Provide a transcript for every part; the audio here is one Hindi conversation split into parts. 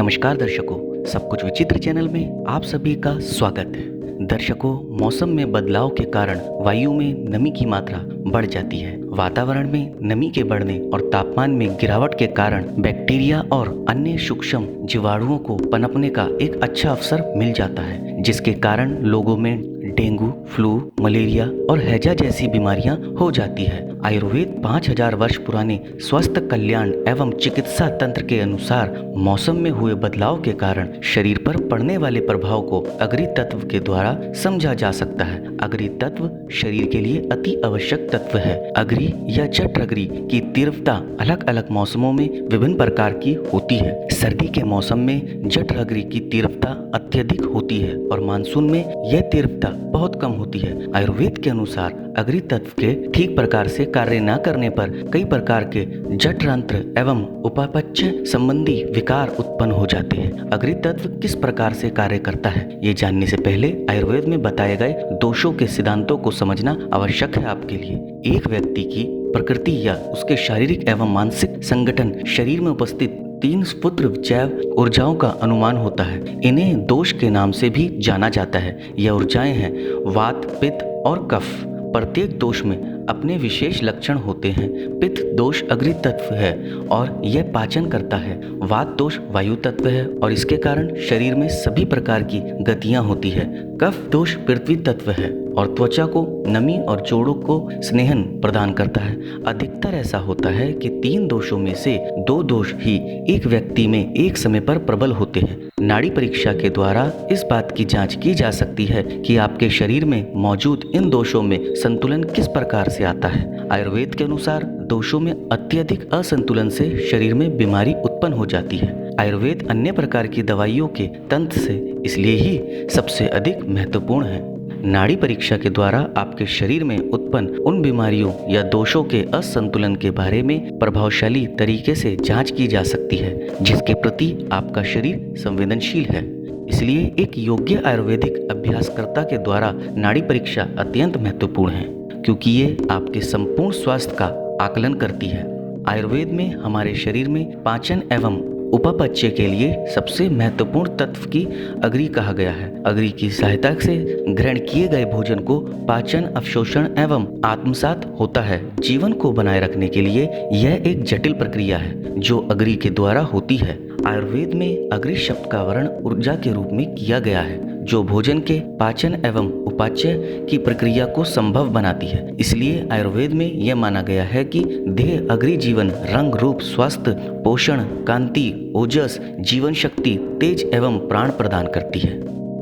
नमस्कार दर्शकों, सब कुछ विचित्र चैनल में आप सभी का स्वागत है। दर्शकों, मौसम में बदलाव के कारण वायु में नमी की मात्रा बढ़ जाती है। वातावरण में नमी के बढ़ने और तापमान में गिरावट के कारण बैक्टीरिया और अन्य सूक्ष्म जीवाणुओं को पनपने का एक अच्छा अवसर मिल जाता है, जिसके कारण लोगों में डेंगू, फ्लू, मलेरिया और हैजा जैसी बीमारियां हो जाती है। आयुर्वेद 5000 वर्ष पुराने स्वास्थ्य कल्याण एवं चिकित्सा तंत्र के अनुसार मौसम में हुए बदलाव के कारण शरीर पर पड़ने वाले प्रभाव को अग्नि तत्व के द्वारा समझा जा सकता है। अग्नि तत्व शरीर के लिए अति आवश्यक तत्व है। अग्नि या जठराग्नि की तीव्रता अलग अलग मौसमों में विभिन्न प्रकार की होती है। सर्दी के मौसम में जठराग्नि की तीव्रता अत्यधिक होती है और मानसून में यह तीव्रता बहुत कम होती है। आयुर्वेद के अनुसार अग्नि तत्व के ठीक प्रकार से कार्य न करने पर कई प्रकार के जठरांत्र एवं उपापचय संबंधी विकार उत्पन्न हो जाते हैं। अग्नि तत्व किस प्रकार से कार्य करता है, ये जानने से पहले आयुर्वेद में बताए गए दोषों के सिद्धांतों को समझना आवश्यक है आपके लिए। एक व्यक्ति की प्रकृति या उसके शारीरिक एवं मानसिक संगठन शरीर में उपस्थित 3 स्फूर्त जैव ऊर्जाओं का अनुमान होता है। इन्हें दोष के नाम से भी जाना जाता है। यह ऊर्जाएं हैं वात, पित्त और कफ। प्रत्येक दोष में अपने विशेष लक्षण होते हैं। पित्त दोष अग्नि तत्व है और यह पाचन करता है। वात दोष वायु तत्व है और इसके कारण शरीर में सभी प्रकार की गतियां होती है। कफ दोष पृथ्वी तत्व है और त्वचा को नमी और जोड़ों को स्नेहन प्रदान करता है। अधिकतर ऐसा होता है कि 3 दोषों में से 2 दोष ही एक व्यक्ति में एक समय पर प्रबल होते हैं। नाड़ी परीक्षा के द्वारा इस बात की जांच की जा सकती है कि आपके शरीर में मौजूद इन दोषों में संतुलन किस प्रकार से आता है। आयुर्वेद के अनुसार दोषों में अत्यधिक असंतुलन से शरीर में बीमारी उत्पन्न हो जाती है। आयुर्वेद अन्य प्रकार की दवाइयों के तंत्र से इसलिए ही सबसे अधिक महत्वपूर्ण है। नाड़ी परीक्षा के द्वारा आपके शरीर में उत्पन्न उन बीमारियों या दोषों के असंतुलन के बारे में प्रभावशाली तरीके से जांच की जा सकती है, जिसके प्रति आपका शरीर संवेदनशील है। इसलिए एक योग्य आयुर्वेदिक अभ्यासकर्ता के द्वारा नाड़ी परीक्षा अत्यंत महत्वपूर्ण है, क्योंकि ये आपके संपूर्ण स्वास्थ्य का आकलन करती है। आयुर्वेद में हमारे शरीर में पाचन एवं उपापचय के लिए सबसे महत्वपूर्ण तत्व की अग्नि कहा गया है। अग्नि की सहायता से ग्रहण किए गए भोजन को पाचन, अवशोषण एवं आत्मसात होता है। जीवन को बनाए रखने के लिए यह एक जटिल प्रक्रिया है जो अग्नि के द्वारा होती है। आयुर्वेद में अग्नि शब्द का वर्ण ऊर्जा के रूप में किया गया है, जो भोजन के पाचन एवं उपाचय की प्रक्रिया को संभव बनाती है। इसलिए आयुर्वेद में यह माना गया है कि देह अग्नि जीवन, रंग, रूप, स्वास्थ्य, पोषण, कांति, ओजस, जीवन शक्ति, तेज एवं प्राण प्रदान करती है।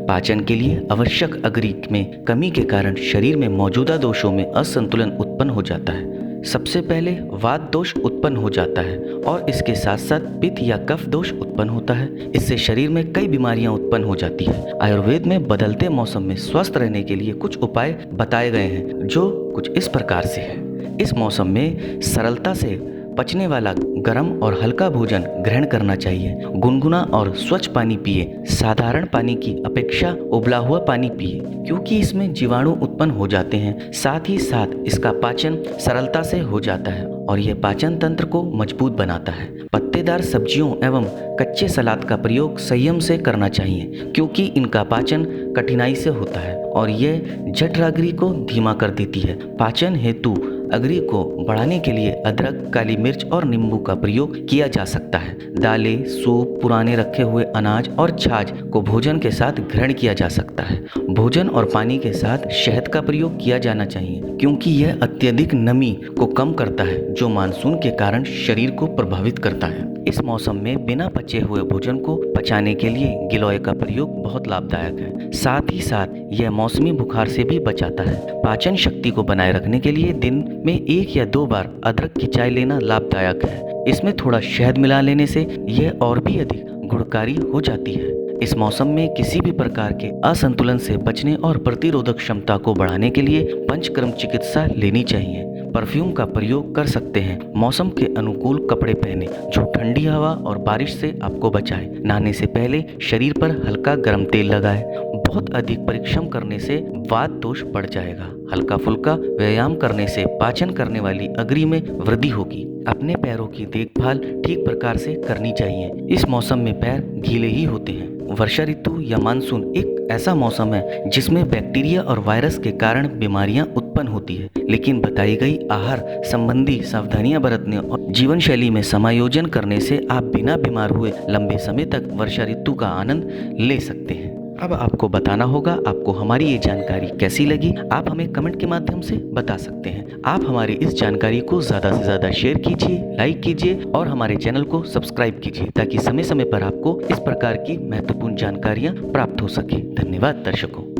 पाचन के लिए आवश्यक अग्नि में कमी के कारण शरीर में मौजूदा दोषों में असंतुलन उत्पन्न हो जाता है। सबसे पहले वात दोष उत्पन्न हो जाता है और इसके साथ साथ पित्त या कफ दोष उत्पन्न होता है। इससे शरीर में कई बीमारियां उत्पन्न हो जाती है। आयुर्वेद में बदलते मौसम में स्वस्थ रहने के लिए कुछ उपाय बताए गए हैं, जो कुछ इस प्रकार से है। इस मौसम में सरलता से पचने वाला गर्म और हल्का भोजन ग्रहण करना चाहिए। गुनगुना और स्वच्छ पानी पिए। साधारण पानी की अपेक्षा उबला हुआ पानी पिए, क्योंकि इसमें जीवाणु उत्पन्न हो जाते हैं। साथ ही साथ इसका पाचन सरलता से हो जाता है और यह पाचन तंत्र को मजबूत बनाता है। पत्तेदार सब्जियों एवं कच्चे सलाद का प्रयोग संयम से करना चाहिए, क्योंकि इनका पाचन कठिनाई से होता है और यह जठराग्नि को धीमा कर देती है। पाचन हेतु अग्नि को बढ़ाने के लिए अदरक, काली मिर्च और नींबू का प्रयोग किया जा सकता है। दालें, सूप, पुराने रखे हुए अनाज और छाछ को भोजन के साथ ग्रहण किया जा सकता है। भोजन और पानी के साथ शहद का प्रयोग किया जाना चाहिए, क्योंकि यह अत्यधिक नमी को कम करता है, जो मानसून के कारण शरीर को प्रभावित करता है। इस मौसम में बिना पचे हुए भोजन को पचाने के लिए गिलोय का प्रयोग बहुत लाभदायक है। साथ ही साथ यह मौसमी बुखार से भी बचाता है। पाचन शक्ति को बनाए रखने के लिए दिन में 1 या 2 बार अदरक की चाय लेना लाभदायक है। इसमें थोड़ा शहद मिला लेने से यह और भी अधिक गुणकारी हो जाती है। इस मौसम में किसी भी प्रकार के असंतुलन से बचने और प्रतिरोधक क्षमता को बढ़ाने के लिए पंचकर्म चिकित्सा लेनी चाहिए। परफ्यूम का प्रयोग कर सकते हैं। मौसम के अनुकूल कपड़े पहने जो ठंडी हवा और बारिश से आपको बचाए। नहाने से पहले शरीर पर हल्का गर्म तेल लगाएं। बहुत अधिक परिश्रम करने से वात दोष बढ़ जाएगा। हल्का फुल्का व्यायाम करने से पाचन करने वाली अग्नि में वृद्धि होगी। अपने पैरों की देखभाल ठीक प्रकार से करनी चाहिए। इस मौसम में पैर गीले ही होते हैं। वर्षा ऋतु या मानसून एक ऐसा मौसम है जिसमें बैक्टीरिया और वायरस के कारण बीमारियां उत्पन्न होती है, लेकिन बताई गई आहार संबंधी सावधानियां बरतने और जीवन शैली में समायोजन करने से आप बिना बीमार हुए लंबे समय तक वर्षा ऋतु का आनंद ले सकते हैं। अब आपको बताना होगा आपको हमारी ये जानकारी कैसी लगी। आप हमें कमेंट के माध्यम से बता सकते हैं। आप हमारी इस जानकारी को ज़्यादा से ज़्यादा शेयर कीजिए, लाइक कीजिए और हमारे चैनल को सब्सक्राइब कीजिए ताकि समय समय पर आपको इस प्रकार की महत्वपूर्ण जानकारियाँ प्राप्त हो सके। धन्यवाद दर्शकों।